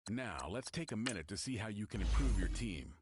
Now, let's take a minute to see how you can improve your team.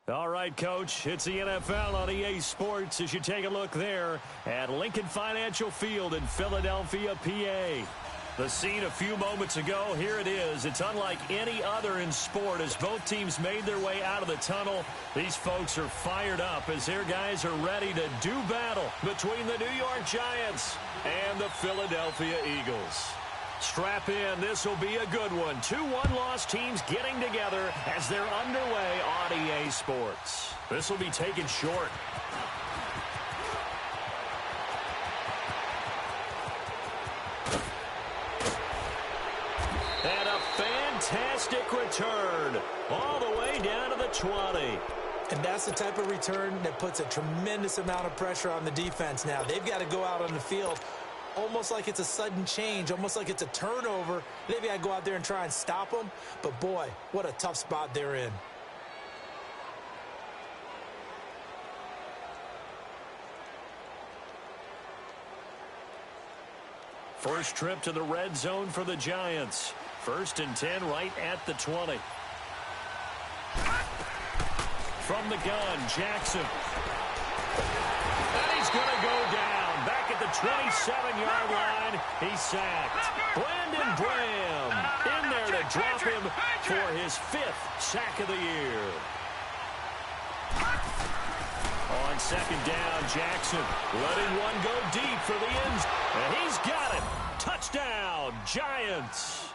All right, Coach, it's the NFL on EA Sports as you take a look there at Lincoln Financial Field in Philadelphia, PA. The scene a few moments ago, here it is. It's unlike any other in sport as both teams made their way out of the tunnel. These folks are fired up as their guys are ready to do battle between the New York Giants and the Philadelphia Eagles. Strap in. This will be a good one. 2 one-loss teams getting together as they're underway on EA Sports. This will be taken short. And a fantastic return all the way down to the 20. And that's the type of return that puts a tremendous amount of pressure on the defense now. They've got to go out on the field almost like it's a sudden change, almost like it's a turnover. Maybe I go out there and try and stop them, but boy, what a tough spot they're in. First trip to the red zone for the Giants. 1st and 10 right at the 20. From the gun, Jackson. And he's going to go down. Back at the 27-yard line, he's sacked. Brandon Graham in there to drop him for his 5th sack of the year. On 2nd down, Jackson letting one go deep for the end zone. And he's got it. Touchdown, Giants.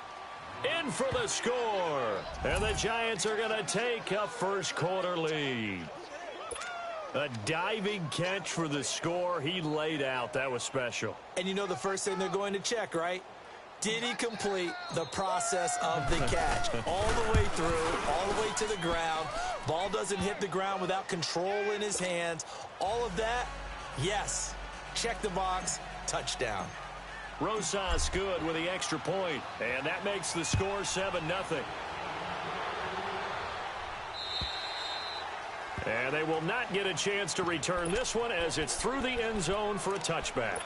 In for the score. And the Giants are going to take a first-quarter lead. A diving catch for the score. He laid out. That was special. And you know the first thing they're going to check, right? Did he complete the process of the catch? All the way through, all the way to the ground. Ball doesn't hit the ground without control in his hands. All of that, yes. Check the box. Touchdown. Rosas good with the extra point. And that makes the score 7-0. And they will not get a chance to return this one as it's through the end zone for a touchback.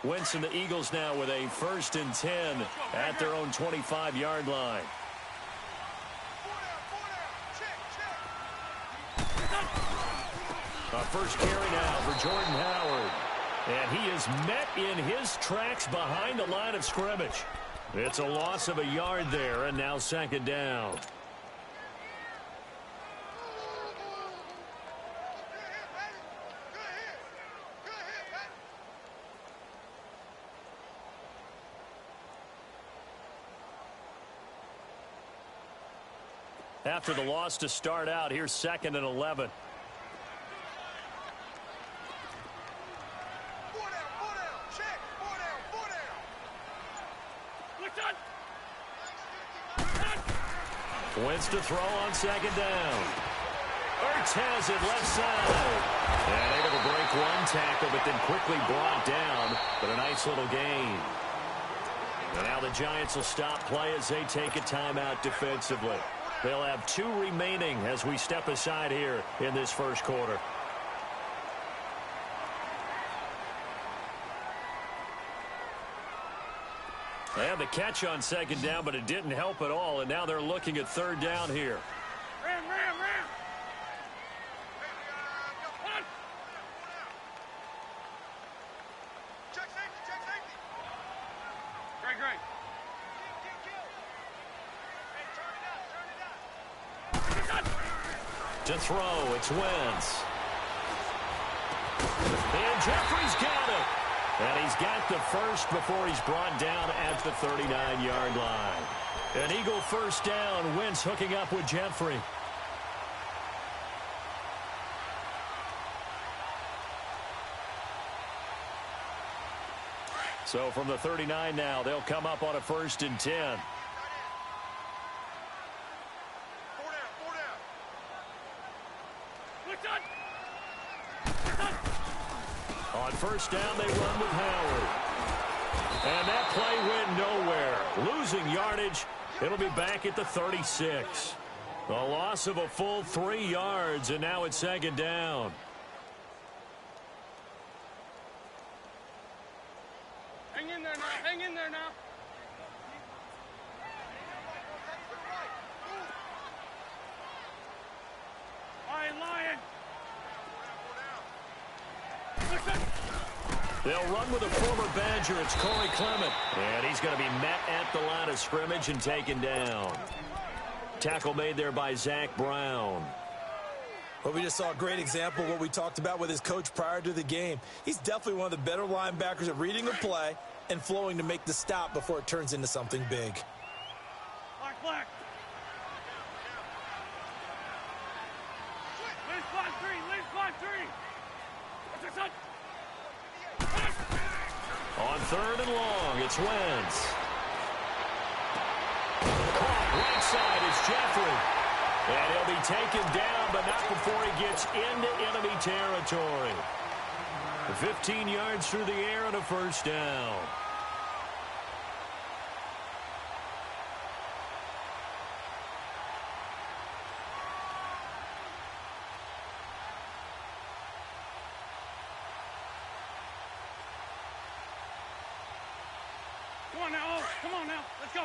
Wentz and the Eagles now with a 1st and 10 at their own 25-yard line. First carry now for Jordan Howard. And he is met in his tracks behind the line of scrimmage. It's a loss of a yard there, and now 2nd down. After the loss to start out, here's 2nd and 11. Wentz to throw on 2nd down. Ertz has it left side. And able to break one tackle, but then quickly brought down. But a nice little gain. And now the Giants will stop play as they take a timeout defensively. They'll have 2 remaining as we step aside here in this first quarter. They had the catch on 2nd down, but it didn't help at all, and now they're looking at 3rd down here. Ram. Check safety. Great. To throw, it's Wentz. And Jeffrey's got it. And he's got the first before he's brought down at the 39-yard line. An Eagle 1st down. Wentz hooking up with Jeffrey. So from the 39 now, they'll come up on a 1st and 10. On 1st down, they run with Howard. And that play went nowhere. Losing yardage. It'll be back at the 36. A loss of a full 3 yards, and now it's 2nd down. Hang in there now. Lion. They'll run with a former Badger. It's Corey Clement. And he's going to be met at the line of scrimmage and taken down. Tackle made there by Zach Brown. Well, we just saw a great example of what we talked about with his coach prior to the game. He's definitely one of the better linebackers at reading the play and flowing to make the stop before it turns into something big. Black. Liz, 3. On 3rd and long, it's Wentz. Caught right side is Jeffrey. And he'll be taken down, but not before he gets into enemy territory. 15 yards through the air and a 1st down. Come on now. Let's go.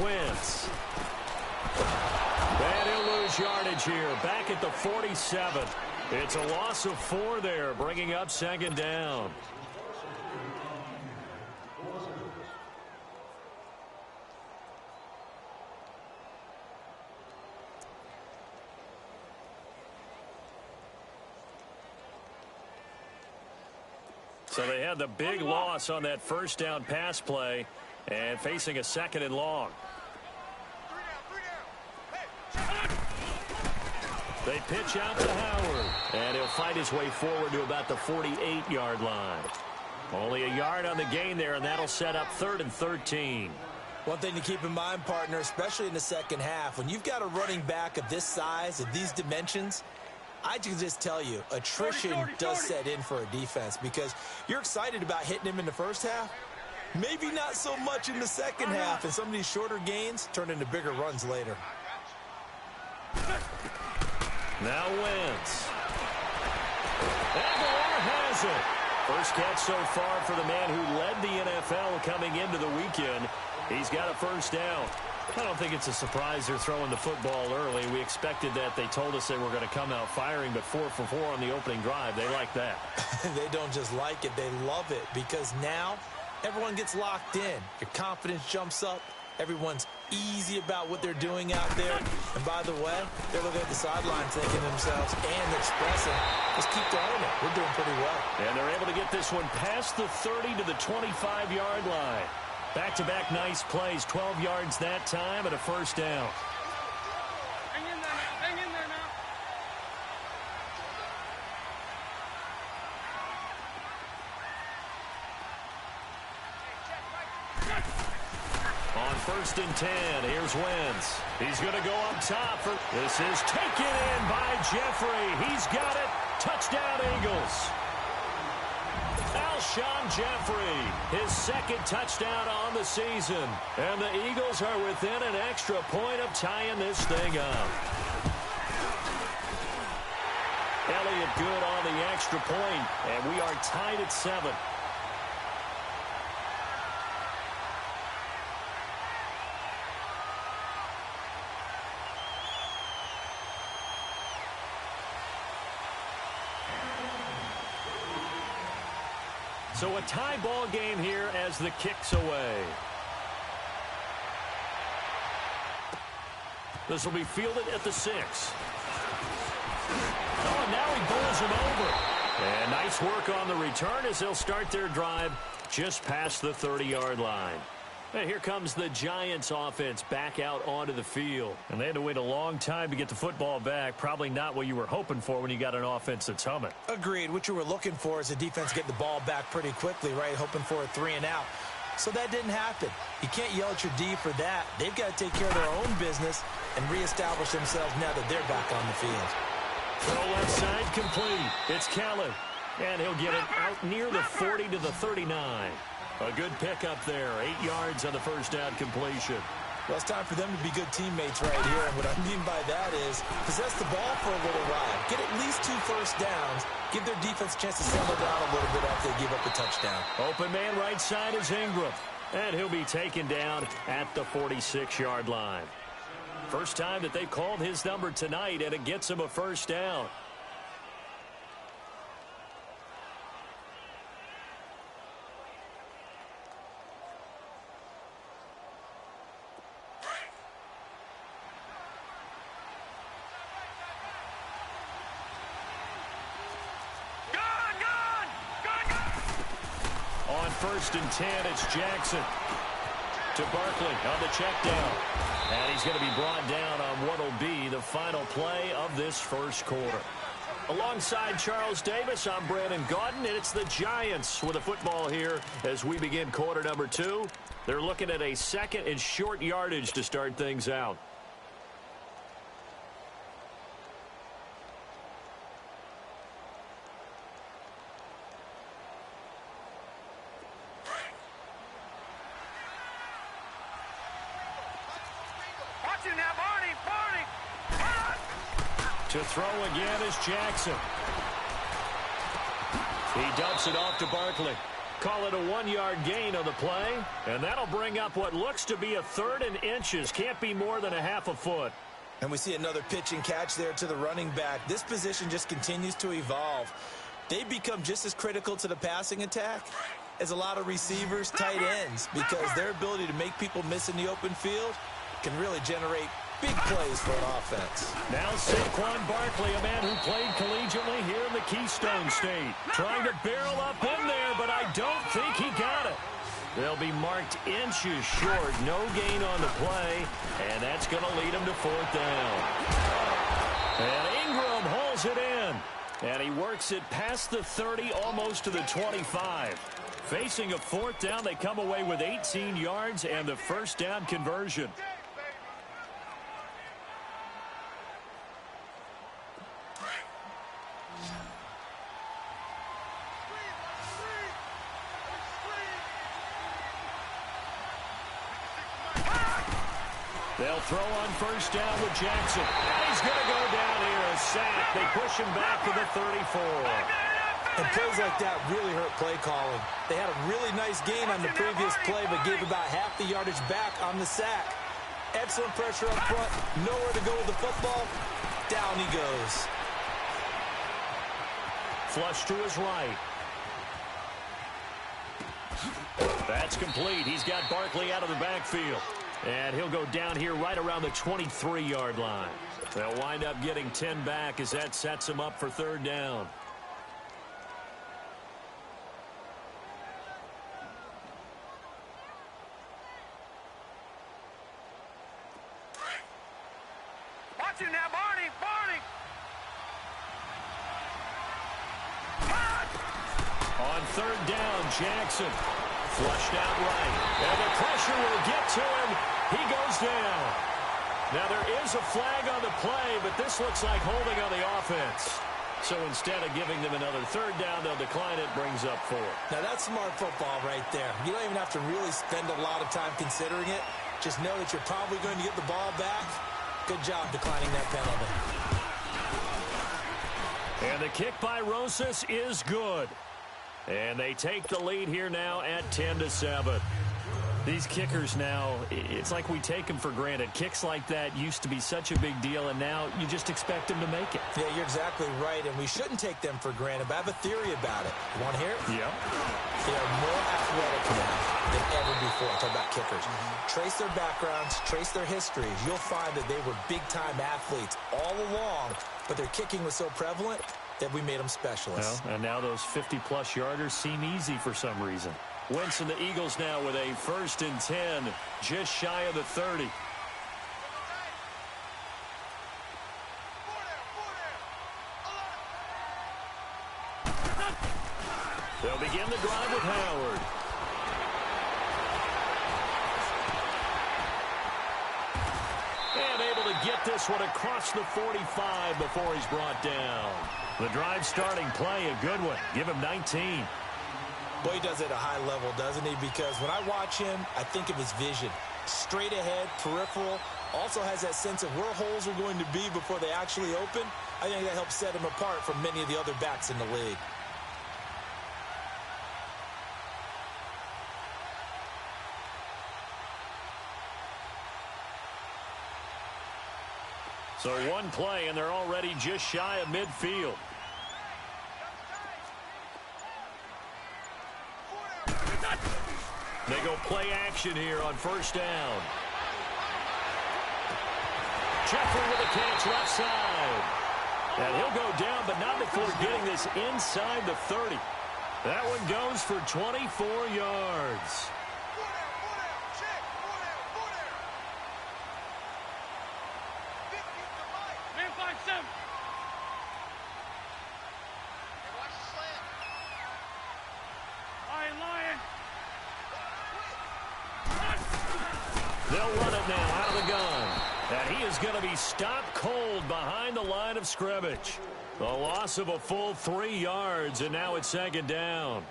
Wentz. And he'll lose yardage here. Back at the 47. It's a loss of 4 there, bringing up 2nd down. So they had the big loss on that 1st down pass play and facing a 2nd and long. They pitch out to Howard, and he'll fight his way forward to about the 48-yard line. Only a yard on the gain there, and that'll set up 3rd and 13. One thing to keep in mind, partner, especially in the second half, when you've got a running back of this size, of these dimensions, I can just tell you, attrition does set in for a defense because you're excited about hitting him in the first half, Maybe not so much in the second half, and some of these shorter gains turn into bigger runs later. Now Wentz. Aguilar has it. First catch so far for the man who led the NFL coming into the weekend. He's got a first down. I don't think it's a surprise they're throwing the football early. We expected that. They told us they were going to come out firing, but 4 for 4 on the opening drive. They like that. They don't just like it, they love it, because now everyone gets locked in. Your confidence jumps up. Everyone's easy about what they're doing out there. And by the way, they're looking at the sideline thinking to themselves and expressing, just keep throwing it. We're doing pretty well. And they're able to get this one past the 30 to the 25-yard line. Back-to-back nice plays, 12 yards that time and a first down. Hang in there now. Hang in there now. On 1st and 10, here's Wentz. He's going to go up top. This is taken in by Jeffrey. He's got it. Touchdown, Eagles. Alshon Jeffrey, his second touchdown on the season. And the Eagles are within an extra point of tying this thing up. Elliott good on the extra point, and we are tied at 7. So a tie ball game here as the kick's away. This will be fielded at the 6. Oh, and now he bowls him over. And nice work on the return as they'll start their drive just past the 30-yard line. And here comes the Giants offense back out onto the field. And they had to wait a long time to get the football back. Probably not what you were hoping for when you got an offense that's humming. Agreed. What you were looking for is a defense get the ball back pretty quickly, right? Hoping for a 3 and out. So that didn't happen. You can't yell at your D for that. They've got to take care of their own business and reestablish themselves now that they're back on the field. Throw left side complete. It's Kelly. And he'll get it out near the 40 to the 39. A good pickup there. 8 yards on the first down completion. Well, it's time for them to be good teammates right here. And what I mean by that is possess the ball for a little while. Get at least 2 first downs. Give their defense a chance to settle down a little bit after they give up the touchdown. Open man right side is Ingram. And he'll be taken down at the 46-yard line. First time that they've called his number tonight, and it gets him a first down. On 1st and 10, it's Jackson to Barkley on the check down. And he's going to be brought down on what will be the final play of this first quarter. Alongside Charles Davis, I'm Brandon Gaudin, and it's the Giants with the football here as we begin quarter number 2. They're looking at a 2nd and short yardage to start things out. To throw again is Jackson. He dumps it off to Barkley. Call it a 1-yard gain on the play. And that'll bring up what looks to be a 3rd and inches. Can't be more than a half a foot. And we see another pitch and catch there to the running back. This position just continues to evolve. They become just as critical to the passing attack as a lot of receivers, tight ends, because their ability to make people miss in the open field can really generate big plays for an offense. Now Saquon Barkley, a man who played collegiately here in the Keystone State. Trying to barrel up in there, but I don't think he got it. They'll be marked inches short. No gain on the play, and that's going to lead him to 4th down. And Ingram holds it in. And he works it past the 30, almost to the 25. Facing a 4th down, they come away with 18 yards and the first down conversion. They'll throw on first down with Jackson. And he's going to go down here, a sack. They push him back to the 34. And plays like that really hurt play calling. They had a really nice gain on the previous play, but gave about half the yardage back on the sack. Excellent pressure up front. Nowhere to go with the football. Down he goes. Flush to his right. That's complete. He's got Barkley out of the backfield. And he'll go down here right around the 23-yard line. They'll wind up getting 10 back as that sets them up for third down. Watch it now, Barney! Barney! On third down, Jackson. Flushed out right. And the pressure will get to him. He goes down. Now there is a flag on the play, but this looks like holding on the offense. So instead of giving them another third down, they'll decline it, brings up 4. Now that's smart football right there. You don't even have to really spend a lot of time considering it. Just know that you're probably going to get the ball back. Good job declining that penalty. And the kick by Rosas is good. And they take the lead here now at 10-7. These kickers now, it's like we take them for granted. Kicks like that used to be such a big deal, and now you just expect them to make it. Yeah, you're exactly right, and we shouldn't take them for granted, but I have a theory about it. You want to hear it? Yeah. They are more athletic now than ever before. Talk about kickers. Trace their backgrounds, trace their histories. You'll find that they were big-time athletes all along, but their kicking was so prevalent that we made them specialists. Well, and now those 50-plus yarders seem easy for some reason. Wentz and the Eagles now with a 1st and 10, just shy of the 30. They'll begin the drive with Howard. And able to get this one across the 45 before he's brought down. The drive starting play, a good one. Give him 19. Boy, he does it at a high level, doesn't he? Because when I watch him, I think of his vision. Straight ahead, peripheral. Also has that sense of where holes are going to be before they actually open. I think that helps set him apart from many of the other backs in the league. So one play, and they're already just shy of midfield. They go play action here on first down. Jeffrey with a catch left side. And he'll go down, but not before getting this inside the 30. That one goes for 24 yards. Man, 5-7. Lion. They'll run it now out of the gun. And he is going to be stopped cold behind the line of scrimmage. The loss of a full 3 yards, and now it's 2nd down.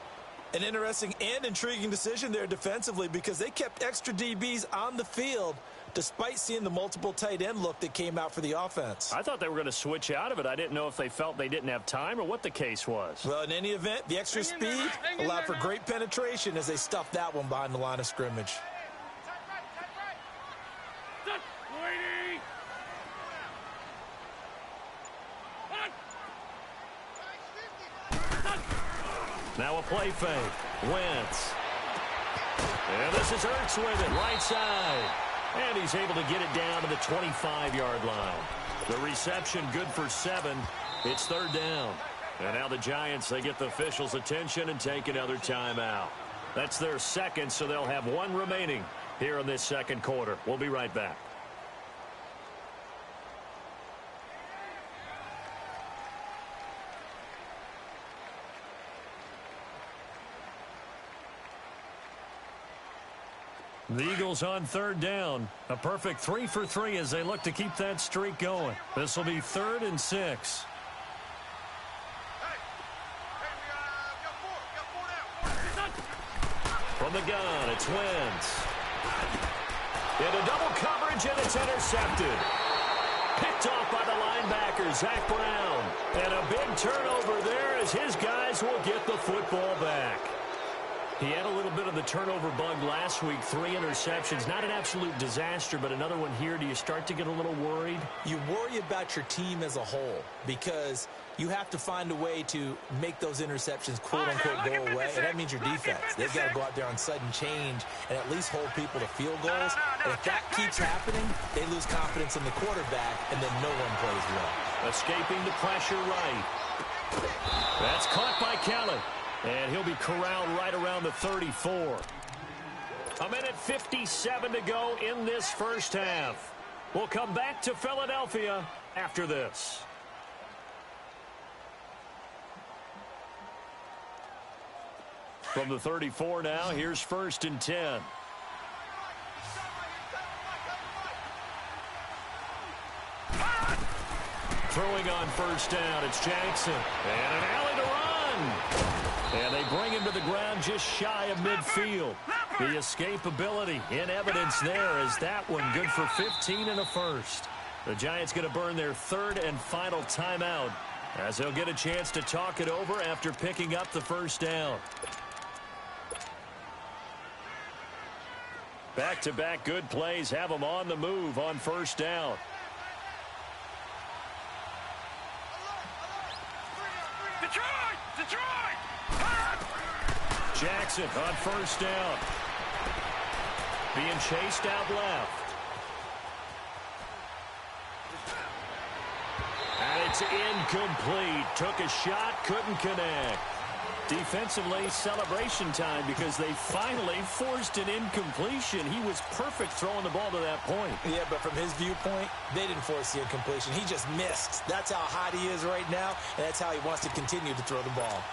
An interesting and intriguing decision there defensively because they kept extra DBs on the field despite seeing the multiple tight end look that came out for the offense. I thought they were going to switch out of it. I didn't know if they felt they didn't have time or what the case was. Well, in any event, the extra speed allowed for great penetration as they stuffed that one behind the line of scrimmage. Now a play fake. Wentz. And this is Ertz with it, right side. And he's able to get it down to the 25-yard line. The reception good for 7. It's 3rd down. And now the Giants, they get the officials' attention and take another timeout. That's their 2nd, so they'll have 1 remaining here in this 2nd quarter. We'll be right back. The Eagles on 3rd down. A perfect 3 for 3 as they look to keep that streak going. This will be 3rd and 6. From the gun, it's Wentz. Into double coverage, and it's intercepted. Picked off by the linebacker, Zach Brown. And a big turnover there as his guys will get the football back. He had a little bit of the turnover bug last week, 3 interceptions. Not an absolute disaster, but another one here. Do you start to get a little worried? You worry about your team as a whole because you have to find a way to make those interceptions, quote-unquote, go away, and that means your defense. They've got to go out there on sudden change and at least hold people to field goals. And if that keeps happening, they lose confidence in the quarterback, and then no one plays well. Escaping the pressure right. That's caught by Kelly. And he'll be corralled right around the 34. A minute 57 to go in this first half. We'll come back to Philadelphia after this. From the 34 now, here's 1st and 10. Throwing on 1st down, it's Jackson. And an alley to run. And they bring him to the ground just shy of midfield. The escapability in evidence there is that one good for 15 and a first. The Giants going to burn their 3rd and final timeout as they'll get a chance to talk it over after picking up the 1st down. Back-to-back good plays have them on the move on 1st down. Detroit! Jackson on 1st down. Being chased out left. And it's incomplete. Took a shot, couldn't connect. Defensively, celebration time because they finally forced an incompletion. He was perfect throwing the ball to that point. Yeah, but from his viewpoint, they didn't force the incompletion. He just missed. That's how hot he is right now, and that's how he wants to continue to throw the ball.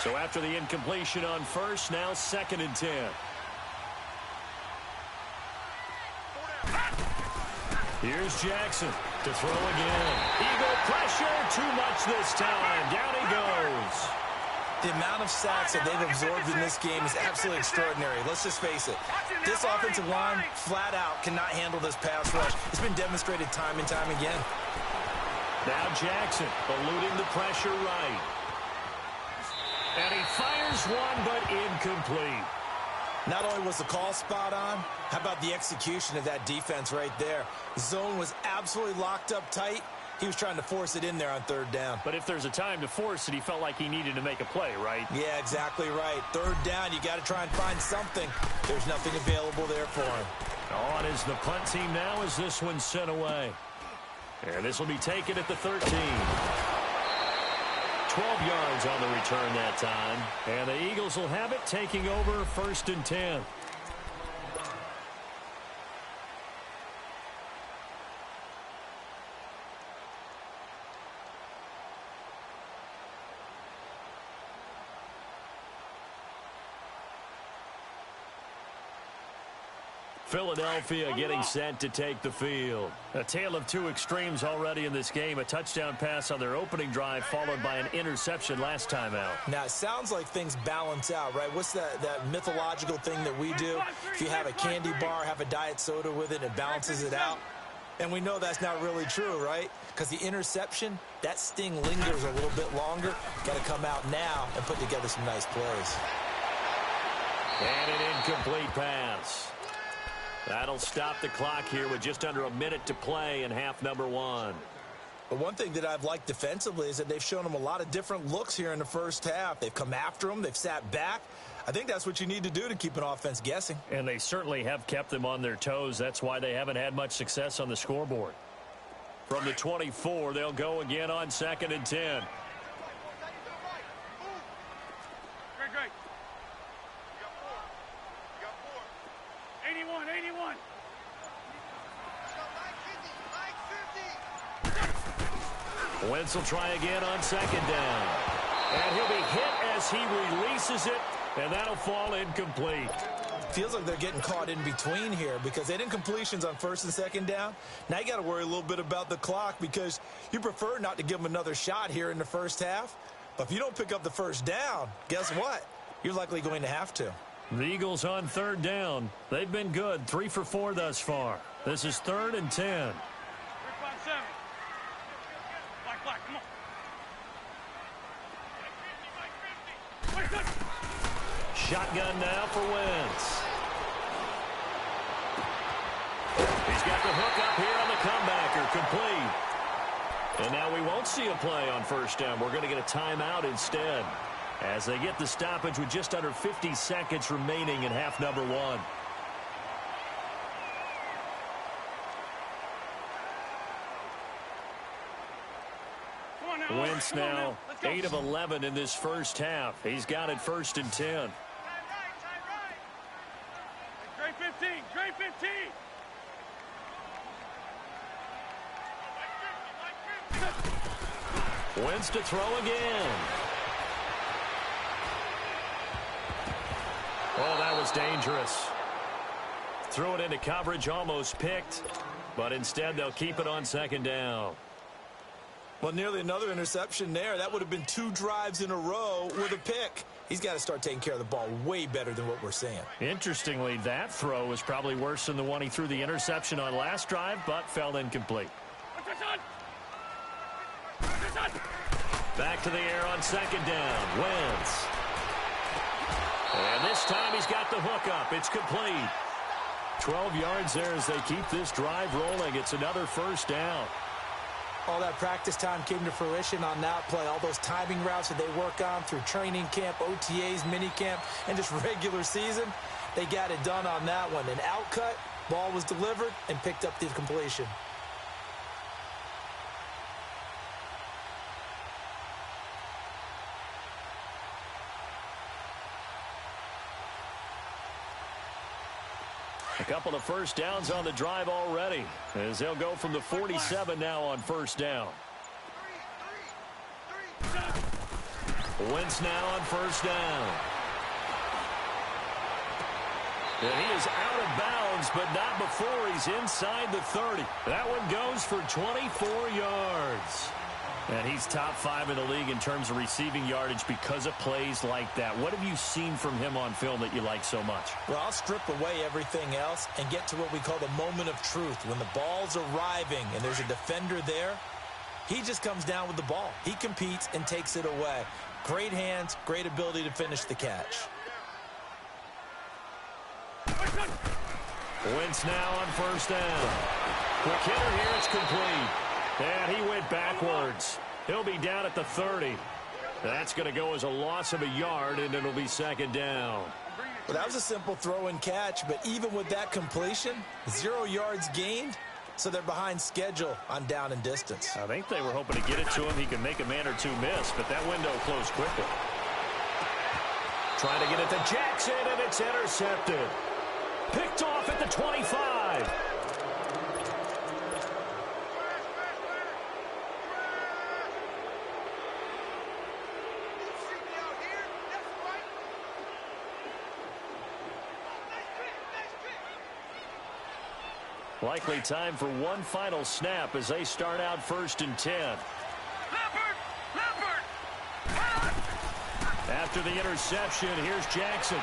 So after the incompletion on 1st, now 2nd and 10. Here's Jackson to throw again. Eagle pressure, too much this time. Down he goes. The amount of sacks that they've absorbed in this game is absolutely extraordinary. Let's just face it. This offensive line, flat out, cannot handle this pass rush. It's been demonstrated time and time again. Now Jackson eluding the pressure right. And he fires one, but incomplete. Not only was the call spot on, how about the execution of that defense right there? The zone was absolutely locked up tight. He was trying to force it in there on 3rd down. But if there's a time to force it, he felt like he needed to make a play, right? Yeah, exactly right. 3rd down, you got to try and find something. There's nothing available there for him. On is the punt team now as this one's sent away. And this will be taken at the 13. 12 yards on the return that time. And the Eagles will have it, taking over 1st and 10. Philadelphia getting set to take the field. A tale of 2 extremes already in this game. A touchdown pass on their opening drive followed by an interception last time out. Now, it sounds like things balance out, right? What's that mythological thing that we do? If you have a candy bar, have a diet soda with it, it balances it out. And we know that's not really true, right? Because the interception, that sting lingers a little bit longer. Got to come out now and put together some nice plays. And an incomplete pass. That'll stop the clock here with just under a minute to play in half number 1. But one thing that I've liked defensively is that they've shown them a lot of different looks here in the first half. They've come after them. They've sat back. I think that's what you need to do to keep an offense guessing. And they certainly have kept them on their toes. That's why they haven't had much success on the scoreboard. From the 24, they'll go again on 2nd and 10. Great. 81. Wentz will try again on 2nd down. And he'll be hit as he releases it, and that'll fall incomplete. Feels like they're getting caught in between here because they didn't completions on first and second down. Now you got to worry a little bit about the clock because you prefer not to give them another shot here in the first half. But if you don't pick up the first down, guess what? You're likely going to have to. The Eagles on third down. They've been good, 3 for 4 thus far. This is 3rd and 10. 3-5-7. Black, come on. Shotgun now for Wentz. He's got the hook up here on the comebacker, complete. And now we won't see a play on first down. We're going to get a timeout instead as they get the stoppage with just under 50 seconds remaining in half number 1. Wentz now 8 of 11 in this first half. He's got it 1st and 10. Great 15, great 15. Wentz to throw again. Oh, that was dangerous. Threw it into coverage, almost picked, but instead they'll keep it on 2nd down. Well, nearly another interception there. That would have been 2 drives in a row with a pick. He's got to start taking care of the ball way better than what we're seeing. Interestingly, that throw was probably worse than the one he threw the interception on last drive, but fell incomplete. Back to the air on 2nd down. Wentz. And this time he's got the hook up. It's complete. 12 yards there as they keep this drive rolling. It's another first down. All that practice time came to fruition on that play. All those timing routes that they work on through training camp, OTAs, minicamp, and just regular season, they got it done on that one. An outcut, ball was delivered, and picked up the completion. A couple of first downs on the drive already as they'll go from the 47 now on first down. Wentz now on first down. And he is out of bounds, but not before he's inside the 30. That one goes for 24 yards. And he's top 5 in the league in terms of receiving yardage because of plays like that. What have you seen from him on film that you like so much? Well, I'll strip away everything else and get to what we call the moment of truth. When the ball's arriving and there's a defender there, he just comes down with the ball. He competes and takes it away. Great hands, great ability to finish the catch. Wentz now on first down. Quick hitter here, it's complete. And he went backwards. He'll be down at the 30. That's going to go as a loss of a yard, and it'll be 2nd down. Well, that was a simple throw and catch, but even with that completion, 0 yards gained, so they're behind schedule on down and distance. I think they were hoping to get it to him. He could make a man or two miss, but that window closed quickly. Trying to get it to Jackson, and it's intercepted. Picked off at the 25. Likely time for one final snap as they start out 1st and 10. After the interception, here's Jackson.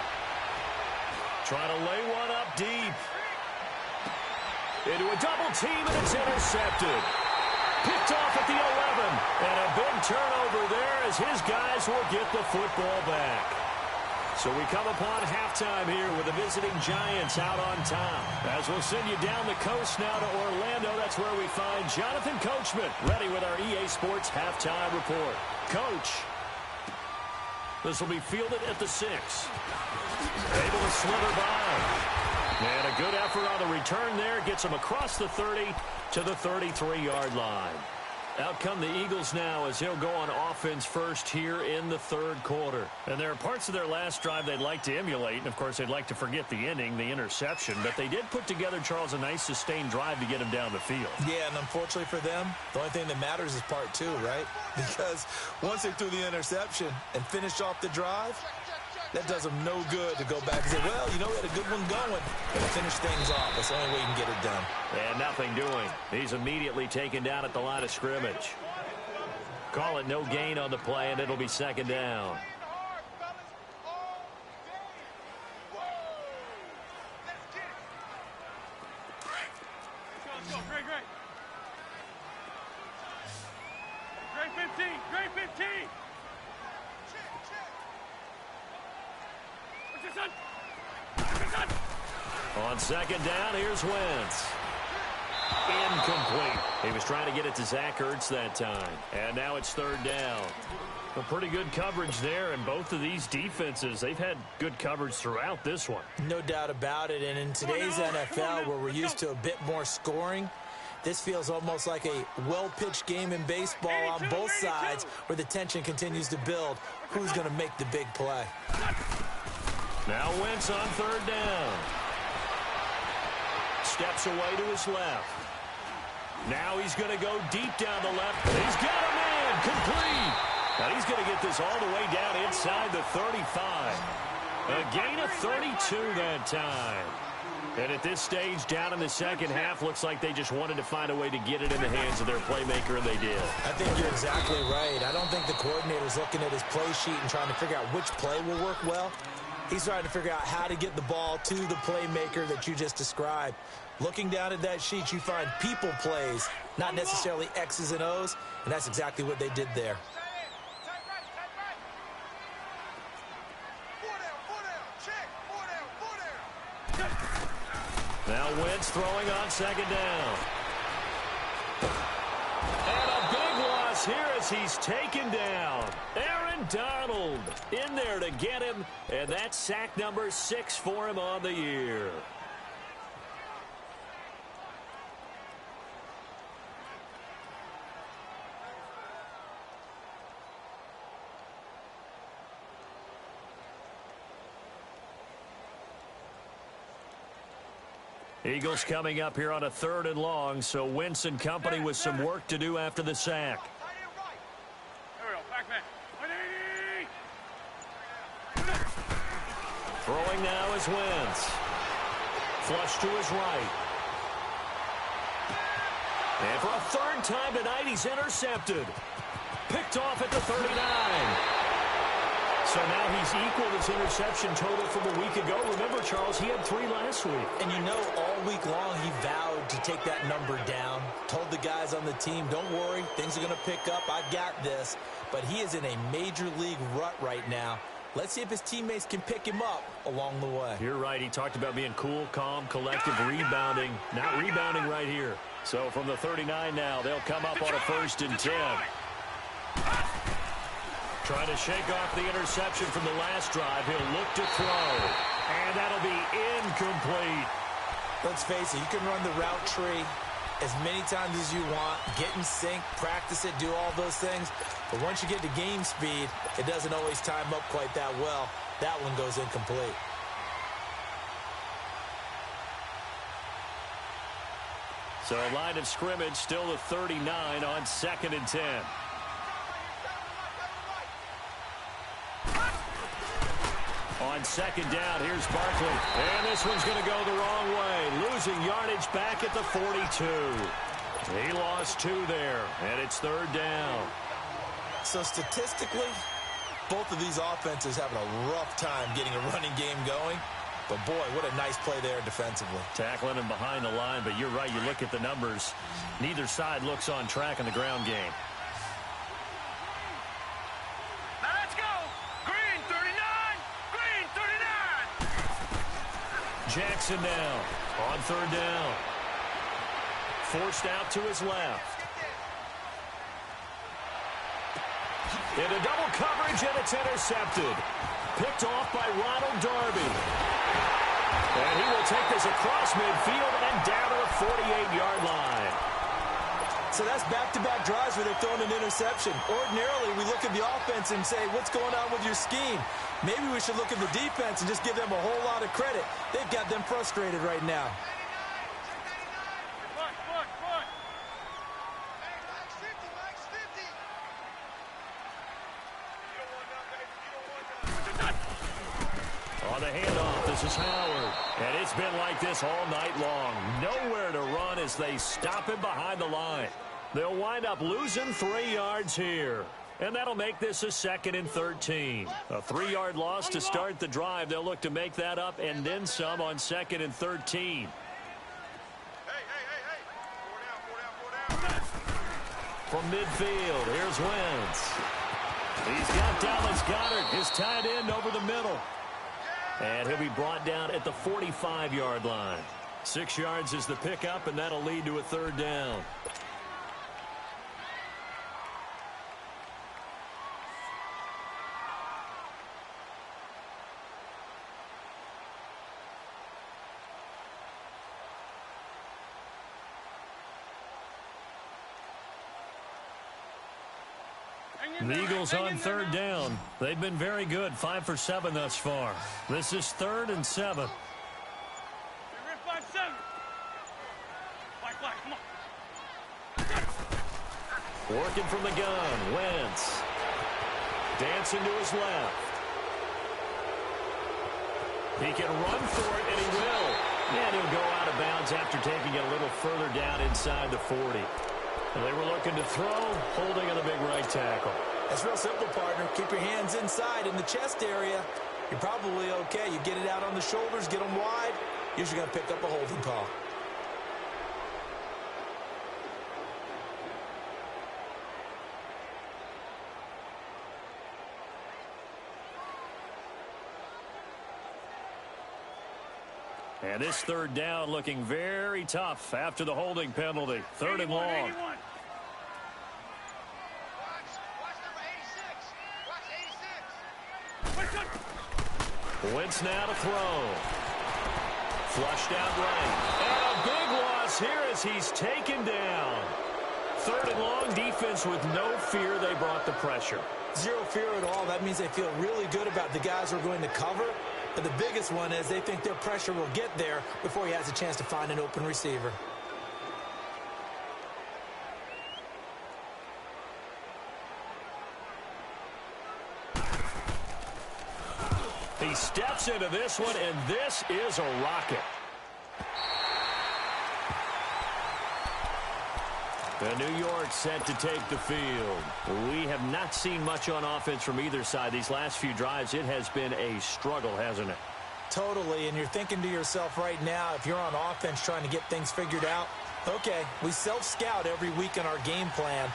Trying to lay one up deep. Into a double team, and it's intercepted. Picked off at the 11. And a big turnover there as his guys will get the football back. So we come upon halftime here with the visiting Giants out on top. As we'll send you down the coast now to Orlando, that's where we find Jonathan Coachman ready with our EA Sports halftime report. Coach, this will be fielded at the 6. Able to slither by. And a good effort on the return there. Gets him across the 30 to the 33-yard line. Out come the Eagles now as he'll go on offense first here in the 3rd quarter. And there are parts of their last drive they'd like to emulate. And, of course, they'd like to forget the inning, the interception. But they did put together, Charles, a nice sustained drive to get him down the field. Yeah, and unfortunately for them, the only thing that matters is part 2, right? Because once they threw the interception and finished off the drive, That does him no good to go back and say, well, you know, we had a good one going. Got to finish things off. That's the only way you can get it done. And nothing doing. He's immediately taken down at the line of scrimmage. Call it no gain on the play, and it'll be second down. Let's go, Great. Great 15, Great 15. What's your son? On second down, here's Wentz. Incomplete. He was trying to get it to Zach Ertz that time. And now it's third down. A pretty good coverage there, and both of these defenses, they've had good coverage throughout this one. No doubt about it, and in today's NFL, where we're used to a bit more scoring, this feels almost like a well-pitched game in baseball on both sides, where the tension continues to build. Who's going to make the big play? Now Wentz on third down. Steps away to his left. Now he's going to go deep down the left. He's got a man complete. Now he's going to get this all the way down inside the 35. A gain of 32 that time. And at this stage, down in the second half, looks like they just wanted to find a way to get it in the hands of their playmaker, and they did. I think you're exactly right. I don't think the coordinator's looking at his play sheet and trying to figure out which play will work well. He's trying to figure out how to get the ball to the playmaker that you just described. Looking down at that sheet, you find people plays, not necessarily X's and O's, and that's exactly what they did there. Now Wentz throwing on second down. And a big loss here as he's taken down. Aaron Donald in there to get him, and that's sack number 6 for him on the year. Eagles coming up here on a 3rd and long, so Wentz and company with some work to do after the sack. There we go, back man. 180. Throwing now is Wentz. Flush to his right. And for a 3rd time tonight, he's intercepted. Picked off at the 39. So now he's equaled his interception total from a week ago. Remember, Charles, he had 3 last week. And you know, all week long he vowed to take that number down. Told the guys on the team, don't worry, things are going to pick up. I got this. But he is in a major league rut right now. Let's see if his teammates can pick him up along the way. You're right. He talked about being cool, calm, collective, rebounding. Not rebounding right here. So from the 39 now, they'll come up on a 1st and 10. Trying to shake off the interception from the last drive. He'll look to throw. And that'll be incomplete. Let's face it, you can run the route tree as many times as you want, get in sync, practice it, do all those things. But once you get to game speed, it doesn't always time up quite that well. That one goes incomplete. So line of scrimmage still the 39 on 2nd and 10. On 2nd down, here's Barkley. And this one's going to go the wrong way. Losing yardage back at the 42. He lost 2 there, and it's 3rd down. So statistically, both of these offenses having a rough time getting a running game going. But, boy, what a nice play there defensively. Tackling him behind the line, but you're right. You look at the numbers. Neither side looks on track in the ground game. Jackson now on 3rd down. Forced out to his left. Into double coverage, and it's intercepted. Picked off by Ronald Darby. And he will take this across midfield and down to the 48-yard line. So that's back-to-back drives where they're throwing an interception. Ordinarily, we look at the offense and say, what's going on with your scheme? Maybe we should look at the defense and just give them a whole lot of credit. They've got them frustrated right now. On the handoff, this is Howard. And it's been like this all night long. Nowhere to run as they stop him behind the line. They'll wind up losing 3 yards here. And that'll make this a 2nd and 13. A 3-yard loss to start the drive. They'll look to make that up and then some on 2nd and 13. From midfield, here's Wentz. He's got Dallas Goedert, his tight end, over the middle. And he'll be brought down at the 45-yard line. 6 yards is the pickup, and that'll lead to a 3rd down. The Eagles on 3rd down. They've been very good, 5 for 7 thus far. This is 3rd and 7. 5-7. Flag, come on. Working from the gun, Wentz. Dancing to his left. He can run for it, and he will. And he'll go out of bounds after taking it a little further down inside the 40. And they were looking to throw, holding on the big right tackle. That's real simple, partner. Keep your hands inside in the chest area. You're probably okay. You get it out on the shoulders, get them wide. Usually going to pick up a holding call. And this 3rd down looking very tough after the holding penalty. 3rd and long. 81. Wentz now to throw. Flushed out right. And a big loss here as he's taken down. 3rd and long, defense with no fear. They brought the pressure. Zero fear at all. That means they feel really good about the guys who are going to cover. But the biggest one is they think their pressure will get there before he has a chance to find an open receiver. He steps into this one, and this is a rocket. And New York set to take the field. We have not seen much on offense from either side. These last few drives, it has been a struggle, hasn't it? Totally, and you're thinking to yourself right now, if you're on offense trying to get things figured out, okay, we self-scout every week in our game plan.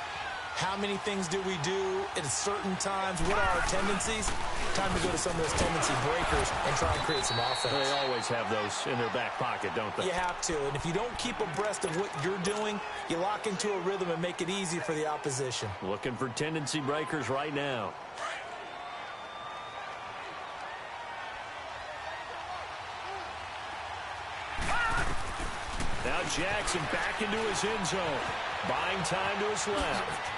How many things do we do at certain times? What are our tendencies? Time to go to some of those tendency breakers and try and create some offense. They always have those in their back pocket, don't they? You have to, and if you don't keep abreast of what you're doing, you lock into a rhythm and make it easy for the opposition. Looking for tendency breakers right now. Now Jackson back into his end zone. Buying time to his left.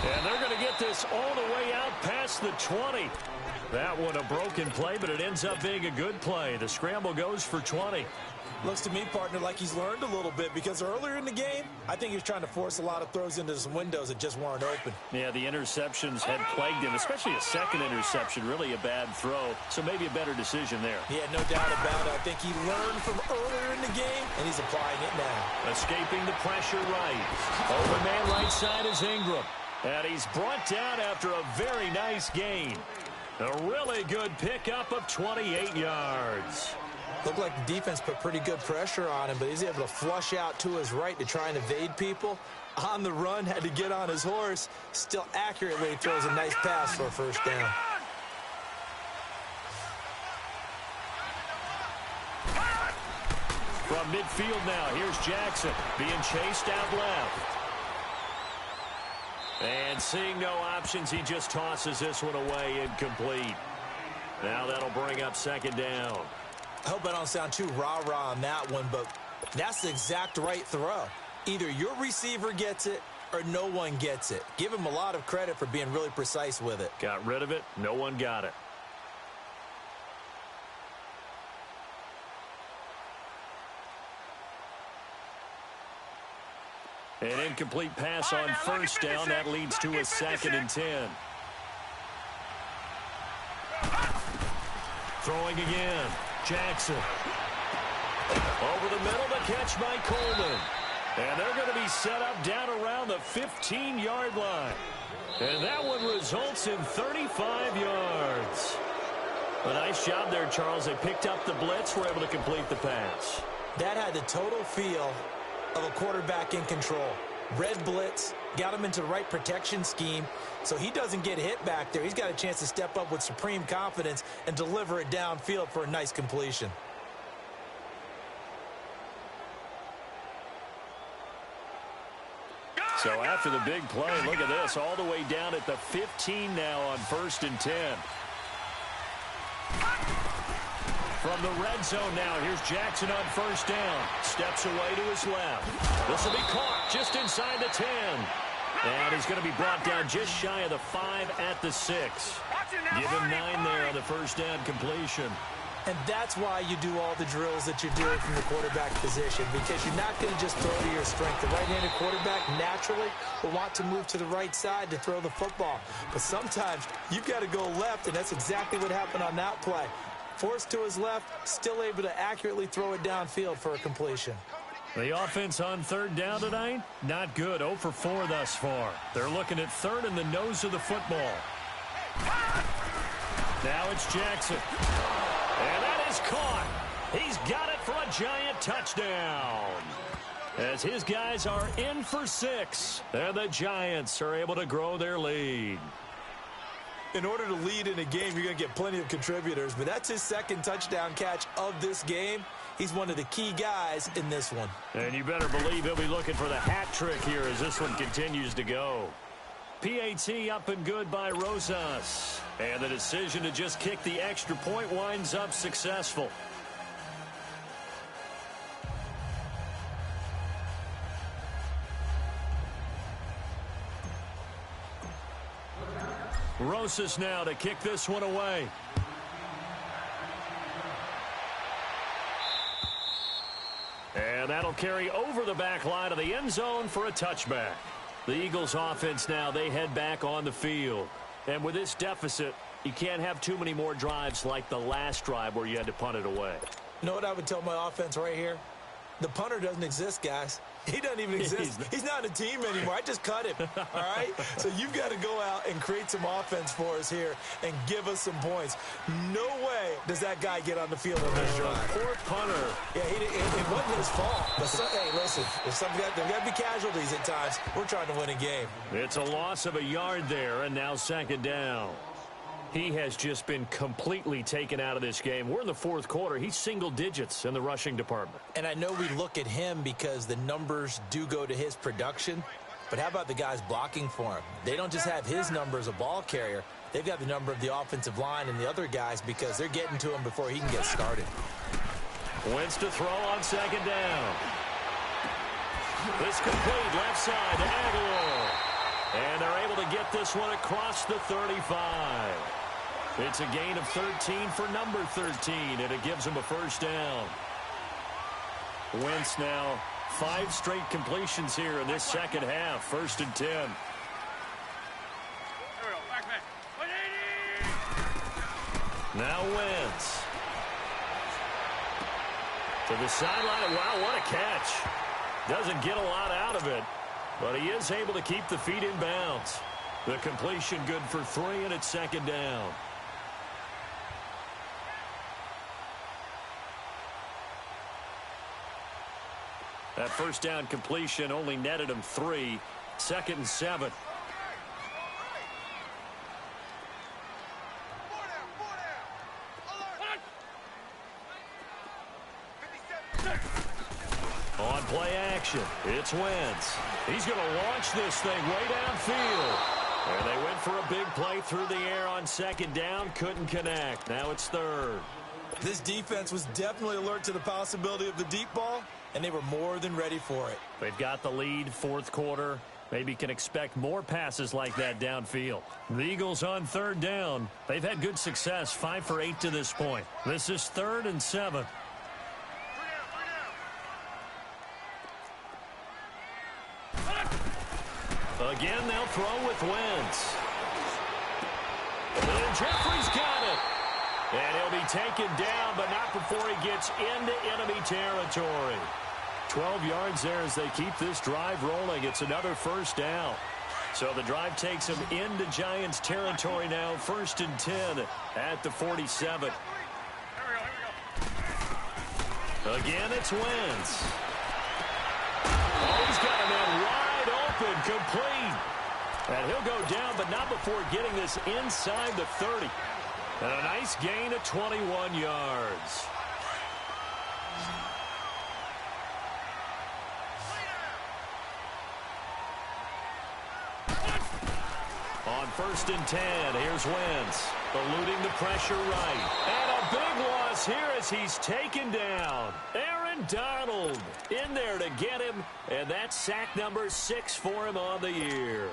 And they're going to get this all the way out past the 20. That one a broken play, but it ends up being a good play. The scramble goes for 20. Looks to me, partner, like he's learned a little bit because earlier in the game, I think he was trying to force a lot of throws into some windows that just weren't open. Yeah, the interceptions had plagued him, especially a second interception, really a bad throw. So maybe a better decision there. Yeah, no doubt about it. I think he learned from earlier in the game, and he's applying it now. Escaping the pressure right. Open man right side is Ingram. And he's brought down after a very nice gain. A really good pickup of 28 yards. Looked like the defense put pretty good pressure on him, but he's able to flush out to his right to try and evade people. On the run, had to get on his horse. Still accurately throws a nice pass for a first down. From midfield now, here's Jackson being chased out left. And seeing no options, he just tosses this one away incomplete. Now that'll bring up second down. I hope I don't sound too rah-rah on that one, but that's the exact right throw. Either your receiver gets it or no one gets it. Give him a lot of credit for being really precise with it. Got rid of it. No one got it. An incomplete pass on first down. That leads to a 2nd and 10. Throwing again. Jackson. Over the middle, the catch by Coleman. And they're going to be set up down around the 15-yard line. And that one results in 35 yards. A nice job there, Charles. They picked up the blitz, were able to complete the pass. That had the total feel of a quarterback in control. Red blitz, got him into the right protection scheme, so he doesn't get hit back there. He's got a chance to step up with supreme confidence and deliver it downfield for a nice completion. So after the big play, look at this, all the way down at the 15 now on 1st and 10. From the red zone now, here's Jackson on 1st down. Steps away to his left. This will be caught just inside the 10. And he's going to be brought down just shy of the 5 at the 6. Give him 9 there on the 1st down completion. And that's why you do all the drills that you're doing from the quarterback position, because you're not going to just throw to your strength. The right-handed quarterback naturally will want to move to the right side to throw the football. But sometimes you've got to go left, and that's exactly what happened on that play. Forced to his left, still able to accurately throw it downfield for a completion. The offense on 3rd down tonight, not good. 0 for 4 thus far. They're looking at 3rd in the nose of the football. Now it's Jackson. And that is caught. He's got it for a giant touchdown. As his guys are in for 6. And the Giants are able to grow their lead. In order to lead in a game, you're going to get plenty of contributors. But that's his 2nd touchdown catch of this game. He's one of the key guys in this one. And you better believe he'll be looking for the hat trick here as this one continues to go. PAT up and good by Rosas. And the decision to just kick the extra point winds up successful. Rosas now to kick this one away. And that'll carry over the back line of the end zone for a touchback. The Eagles offense now, they head back on the field. And with this deficit, you can't have too many more drives like the last drive where you had to punt it away. You know what I would tell my offense right here? The punter doesn't exist, guys. He doesn't even exist. He's not a team anymore. I just cut him, all right? So you've got to go out and create some offense for us here and give us some points. No way does that guy get on the field on this drive. Poor punter. Yeah, it wasn't his fault. But hey, listen, there's got to be casualties at times. We're trying to win a game. It's a loss of a yard there, and now 2nd down. He has just been completely taken out of this game. We're in the 4th quarter. He's single digits in the rushing department. And I know we look at him because the numbers do go to his production. But how about the guys blocking for him? They don't just have his number as a ball carrier. They've got the number of the offensive line and the other guys because they're getting to him before he can get started. Wentz to throw on 2nd down. This complete left side to Aguilar. And they're able to get this one across the 35. It's a gain of 13 for number 13, and it gives them a 1st down. Wentz now 5 straight completions here in this 2nd half. 1st and 10. There we go. Back man. 180. Now Wentz. To the sideline. Wow, what a catch. Doesn't get a lot out of it, but he is able to keep the feet in bounds. The completion good for 3, and it's 2nd down. That 1st down completion only netted him 3. 2nd and 7. On play action, it's Wentz. He's going to launch this thing way downfield. And they went for a big play through the air on 2nd down. Couldn't connect. Now it's 3rd. This defense was definitely alert to the possibility of the deep ball, and they were more than ready for it. They've got the lead, 4th quarter. Maybe can expect more passes like that downfield. The Eagles on 3rd down. They've had good success, 5 for 8 to this point. This is 3rd and 7. Again, they'll throw with Wentz. And Jeffrey's got it. And he'll be taken down, but not before he gets into enemy territory. 12 yards there as they keep this drive rolling. It's another first down. So the drive takes him into Giants territory now. 1st and 10 at the 47. Again, it's Wentz. Oh, he's got a man wide open, complete. And he'll go down, but not before getting this inside the 30. And a nice gain of 21 yards. On 1st and 10, here's Wentz, eluding the pressure right. And a big loss here as he's taken down. Aaron Donald in there to get him, and that's sack number 6 for him on the year.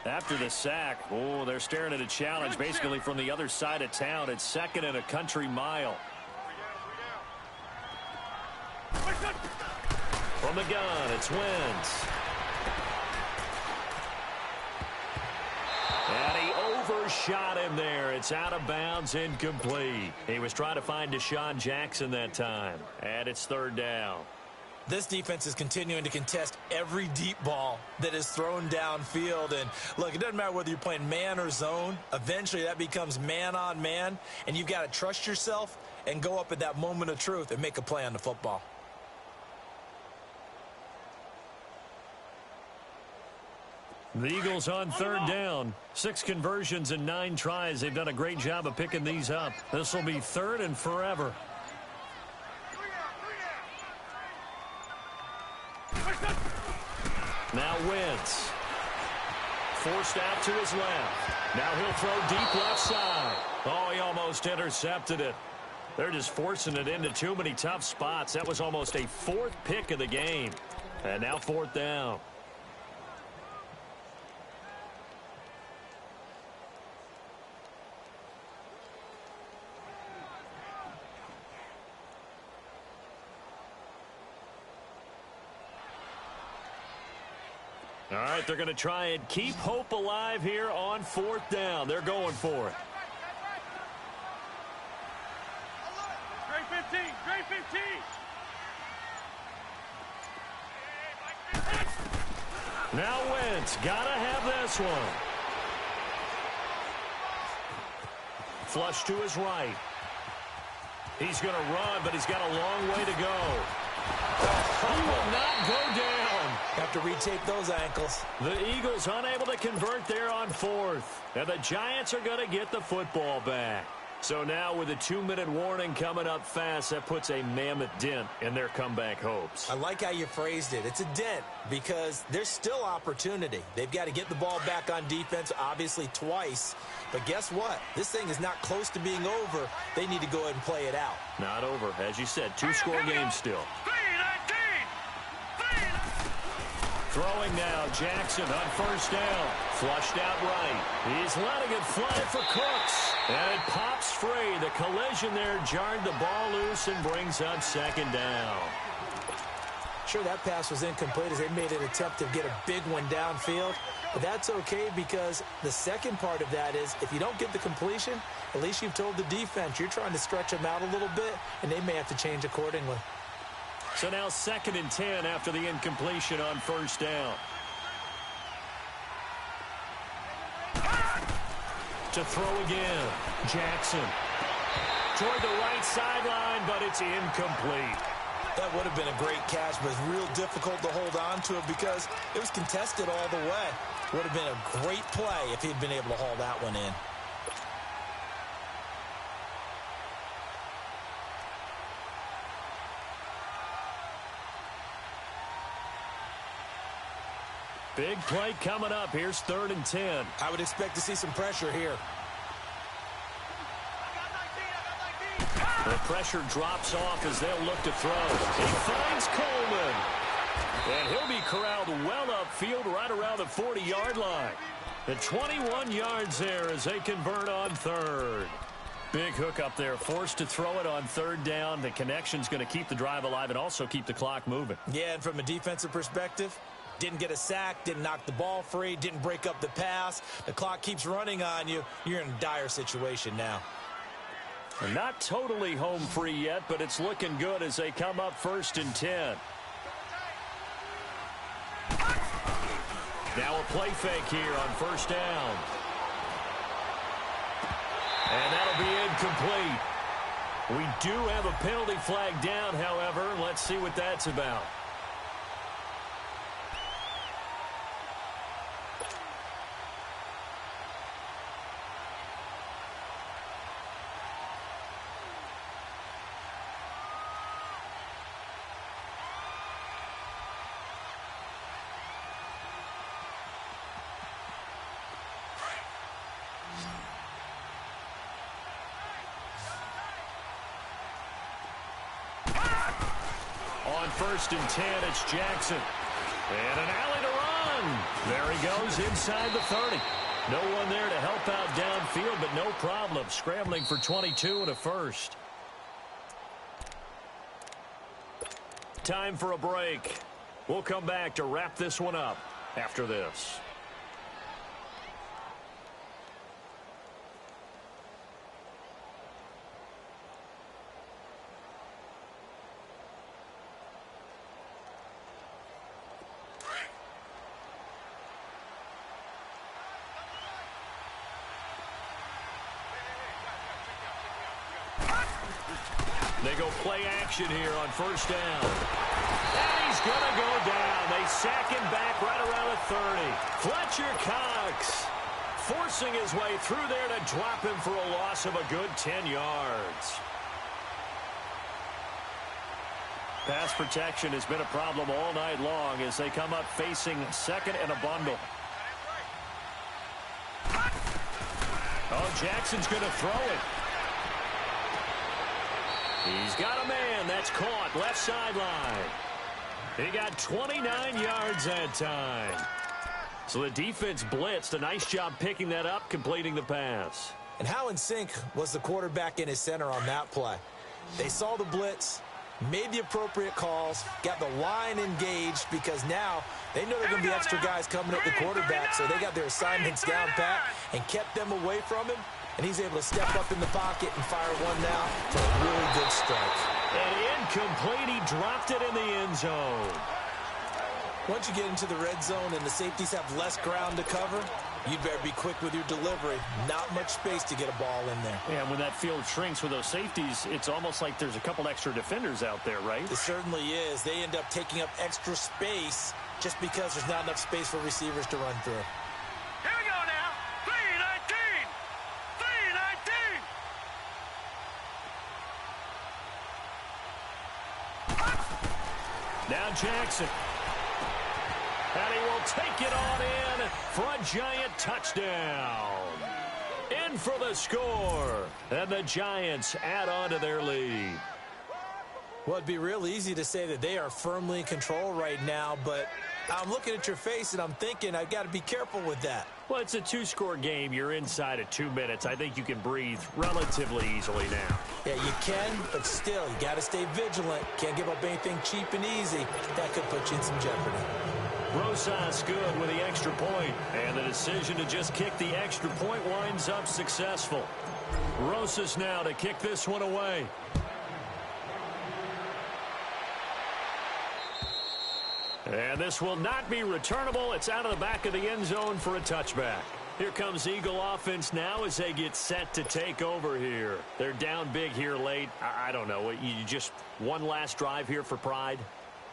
After the sack, oh, they're staring at a challenge basically from the other side of town. It's 2nd and a country mile. From the gun, it's Wentz. And he overshot him there. It's out of bounds, incomplete. He was trying to find Deshaun Jackson that time. And it's 3rd down. This defense is continuing to contest every deep ball that is thrown downfield. And, look, it doesn't matter whether you're playing man or zone. Eventually, that becomes man-on-man. And you've got to trust yourself and go up at that moment of truth and make a play on the football. The Eagles on 3rd down. 6 conversions and 9 tries. They've done a great job of picking these up. This will be 3rd and forever. Now Wentz. Forced out to his left. Now he'll throw deep left side. Oh, he almost intercepted it. They're just forcing it into too many tough spots. That was almost a 4th pick of the game. And now 4th down. All right, they're going to try and keep hope alive here on 4th down. They're going for it. Great 15, great 15. Now Wentz, gotta have this one. Flush to his right. He's going to run, but he's got a long way to go. He will not go down. Have to retake those ankles. The Eagles unable to convert there on 4th. And the Giants are going to get the football back. So now with a 2-minute warning coming up fast, that puts a mammoth dent in their comeback hopes. I like how you phrased it. It's a dent because there's still opportunity. They've got to get the ball back on defense, obviously twice. But guess what? This thing is not close to being over. They need to go ahead and play it out. Not over. As you said, 2-score game still. Throwing now, Jackson on 1st down. Flushed out right. He's letting it fly for Cooks. And it pops free. The collision there jarred the ball loose and brings up 2nd down. Sure, that pass was incomplete as they made an attempt to get a big one downfield. But that's okay because the second part of that is if you don't get the completion, at least you've told the defense you're trying to stretch them out a little bit, and they may have to change accordingly. So now 2nd and 10 after the incompletion on 1st down. To throw again. Jackson. Toward the right sideline, but it's incomplete. That would have been a great catch, but it's real difficult to hold on to it because it was contested all the way. Would have been a great play if he'd been able to haul that one in. Big play coming up. Here's 3rd and 10. I would expect to see some pressure here. The pressure drops off as they'll look to throw. He finds Coleman. And he'll be corralled well upfield right around the 40-yard line. The 21 yards there as they convert on 3rd. Big hook up there, forced to throw it on 3rd down. The connection's going to keep the drive alive and also keep the clock moving. Yeah, and from a defensive perspective, didn't get a sack, didn't knock the ball free, didn't break up the pass. The clock keeps running on you. You're in a dire situation now. Not totally home free yet, but it's looking good as they come up 1st and 10. Now a play fake here on 1st down. And that'll be incomplete. We do have a penalty flag down, however. Let's see what that's about. On 1st and 10, it's Jackson. And an alley to run. There he goes inside the 30. No one there to help out downfield, but no problem. Scrambling for 22 and a first. Time for a break. We'll come back to wrap this one up after this. They go play action here on 1st down. And he's going to go down. They sack him back right around the 30. Fletcher Cox forcing his way through there to drop him for a loss of a good 10 yards. Pass protection has been a problem all night long as they come up facing 2nd and a bundle. Oh, Jackson's going to throw it. He's got a man. That's caught. Left sideline. He got 29 yards that time. So the defense blitzed. A nice job picking that up, completing the pass. And how in sync was the quarterback in his center on that play? They saw the blitz, made the appropriate calls, got the line engaged because now they know there are going to be extra guys coming at the quarterback, so they got their assignments down pat and kept them away from him. And he's able to step up in the pocket and fire one now for a really good strike. And incomplete. He dropped it in the end zone. Once you get into the red zone and the safeties have less ground to cover, you'd better be quick with your delivery. Not much space to get a ball in there. Yeah, when that field shrinks with those safeties, it's almost like there's a couple extra defenders out there, right? It certainly is. They end up taking up extra space just because there's not enough space for receivers to run through. Here we go now. 3-19. 3-19. Now Jackson. And he will take it on in for a giant touchdown. In for the score. And the Giants add on to their lead. Well, it'd be real easy to say that they are firmly in control right now, but I'm looking at your face and I'm thinking I've got to be careful with that. Well, it's a 2-score game. You're inside of 2 minutes. I think you can breathe relatively easily now. Yeah, you can, but still, you got to stay vigilant. Can't give up anything cheap and easy. That could put you in some jeopardy. Rosas good with the extra point, and the decision to just kick the extra point winds up successful. Rosas now to kick this one away. And this will not be returnable. It's out of the back of the end zone for a touchback. Here comes Eagle offense now as they get set to take over here. They're down big here late. I don't know. You just one last drive here for pride?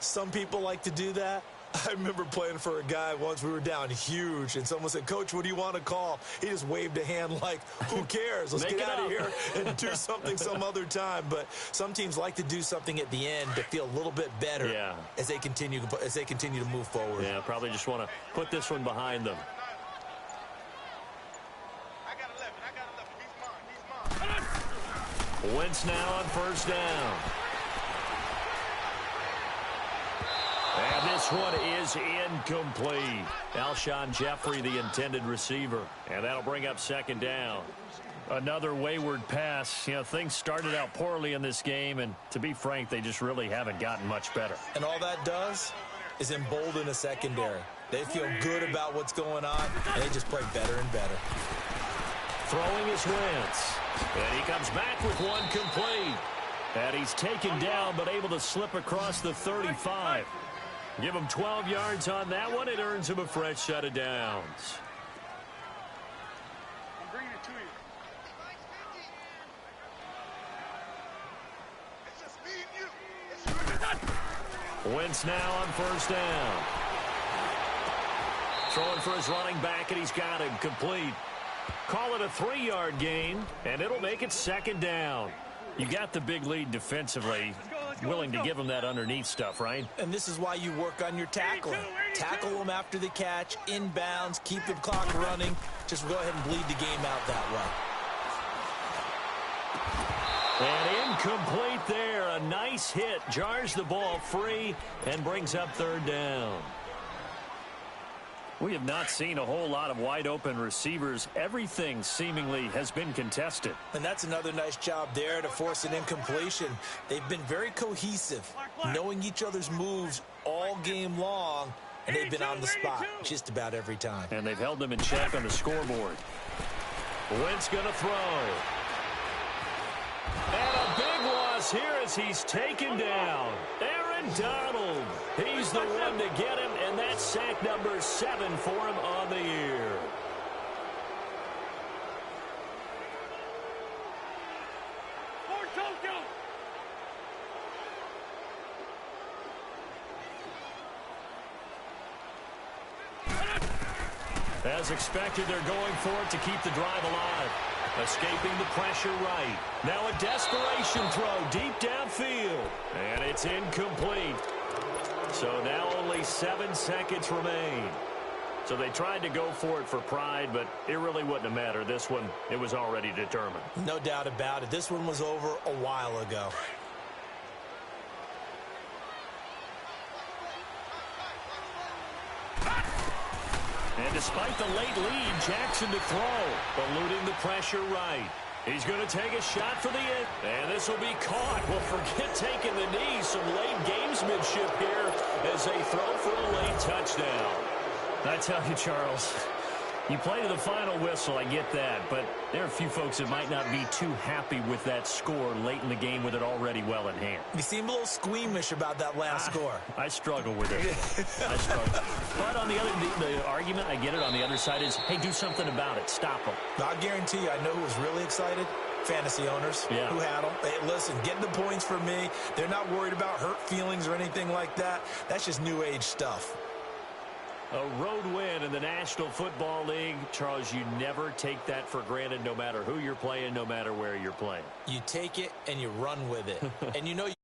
Some people like to do that. I remember playing for a guy once. We were down huge, and someone said, "Coach, what do you want to call?" He just waved a hand like, who cares? Let's get out of here and do something some other time. But some teams like to do something at the end to feel a little bit better as they continue to move forward. Yeah, probably just want to put this one behind them. I got 11. He's mine. Wentz now on first down. And this one is incomplete. Alshon Jeffrey, the intended receiver. And that'll bring up second down. Another wayward pass. You know, things started out poorly in this game, and to be frank, they just really haven't gotten much better. And all that does is embolden a secondary. They feel good about what's going on, and they just play better and better. Throwing is Wentz. And he comes back with one complete. And he's taken down but able to slip across the 35. Give him 12 yards on that one. It earns him a fresh set of downs. I'm bringing it to you. It's just me and you. Wentz now on first down. Throwing for his running back, and he's got him complete. Call it a 3-yard gain, and it'll make it second down. You got the big lead defensively. Willing to give him that underneath stuff, right? And this is why you work on your tackling. Tackle them after the catch, inbounds, keep the clock running. Just go ahead and bleed the game out that way. And incomplete there. A nice hit. Jars the ball free and brings up third down. We have not seen a whole lot of wide-open receivers. Everything seemingly has been contested. And that's another nice job there to force an incompletion. They've been very cohesive, knowing each other's moves all game long, and they've been on the spot just about every time. And they've held them in check on the scoreboard. Wentz going to throw. And a big loss here as he's taken down. Aaron Donald. He's the one to get him, and that's sack number 7 for him on the year. As expected, they're going for it to keep the drive alive. Escaping the pressure right. Now a desperation throw deep downfield. And it's incomplete. So now only 7 seconds remain. So they tried to go for it for pride, but it really wouldn't have mattered. This one, it was already determined. No doubt about it. This one was over a while ago. And despite the late lead, Jackson to throw. Eluding the pressure right. He's going to take a shot for the end. And this will be caught. Well, forget taking the knee. Some late gamesmanship here as they throw for a late touchdown. I tell you, Charles, you play to the final whistle, I get that. But there are a few folks that might not be too happy with that score late in the game with it already well in hand. You seem a little squeamish about that last score. I struggle with it. I struggle. But on the other, the argument, I get it, on the other side is, hey, do something about it. Stop them. I'll guarantee you, I know who was really excited. Fantasy owners who had them. Hey, listen, getting the points for me. They're not worried about hurt feelings or anything like that. That's just new age stuff. A road win in the National Football League. Charles, you never take that for granted no matter who you're playing, no matter where you're playing. You take it and you run with it. And you know you